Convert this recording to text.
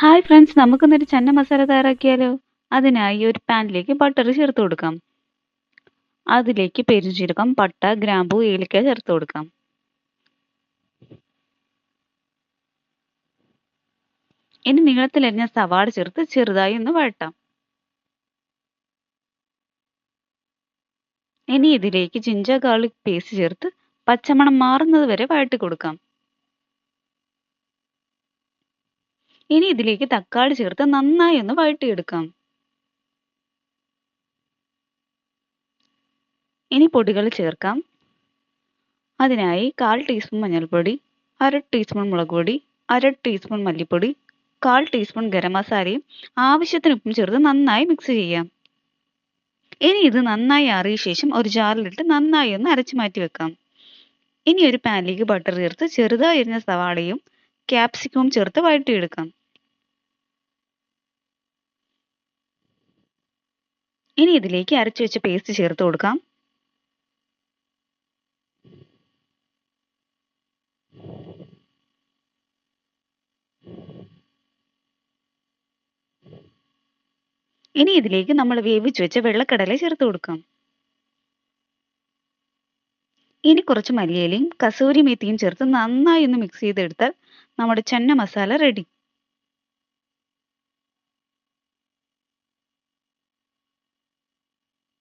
Hi friends, നമുക്കിന്നൊരു ചന്ന മസാല തയ്യാറാക്കിയാലോ? അതിനായി ഒരു പാനിലേക്ക് ബട്ടർ ചേർത്ത് കൊടുക്കാം. അതിലേക്ക് പെരുംജീരകം, പട്ട, ഗ്രാമ്പൂ, ഏലക്ക ചേർത്ത് കൊടുക്കാം. ഇനി നീളത്തിലരിഞ്ഞ സവാള ചേർത്ത് ചെറുതായി ഒന്ന് വഴട്ടാം. ഇനി ഇതിലേക്ക് ജിഞ്ചർ ഗാർലിക് പേസ്റ്റ് ചേർത്ത് പച്ചമണം മാറുന്നത് വരെ വഴട്ടി കൊടുക്കാം. ഇനി ഇതിലേക്ക് തക്കാളി ചേർത്ത് നന്നായി ഒന്ന് വഴട്ടിയെടുക്കാം. ഇനി പൊടികൾ ചേർക്കാം. അതിനായി 1/4 ടീസ്പൂൺ മഞ്ഞൾപ്പൊടി, 1/2 ടീസ്പൂൺ മുളക് പൊടി, 1/2 ടീസ്പൂൺ മല്ലിപ്പൊടി, 1/4 ടീസ്പൂൺ ഗരം മസാലയും ആവശ്യത്തിന് ഉപ്പും ചേർത്ത് നന്നായി മിക്സ് ചെയ്യാം. ഇനി ഇത് നന്നായി ആറിയ ശേഷം ഒരു ജാറിലിട്ട് നന്നായി ഒന്ന് അരച്ചു മാറ്റി വെക്കാം. ഇനി ഒരു പാനിലേക്ക് ബട്ടർ ചേർത്ത് ചെറുതായി അരിഞ്ഞ സവാളയും ക്യാപ്സിക്കവും ചേർത്ത് വഴറ്റിയെടുക്കാം. ഇനി ഇതിലേക്ക് അരച്ചു വെച്ച പേസ്റ്റ് ചേർത്ത് കൊടുക്കാം. ഇനി ഇതിലേക്ക് നമ്മൾ വേവിച്ചു വെച്ച വെള്ളക്കടല ചേർത്ത് കൊടുക്കാം. ഇനി കുറച്ച് മല്ലിയിലയും കസൂരി മേത്തിയും ചേർത്ത് നന്നായി ഒന്ന് മിക്സ് ചെയ്തെടുത്താൽ നമ്മുടെ ചന്ന മസാല റെഡി.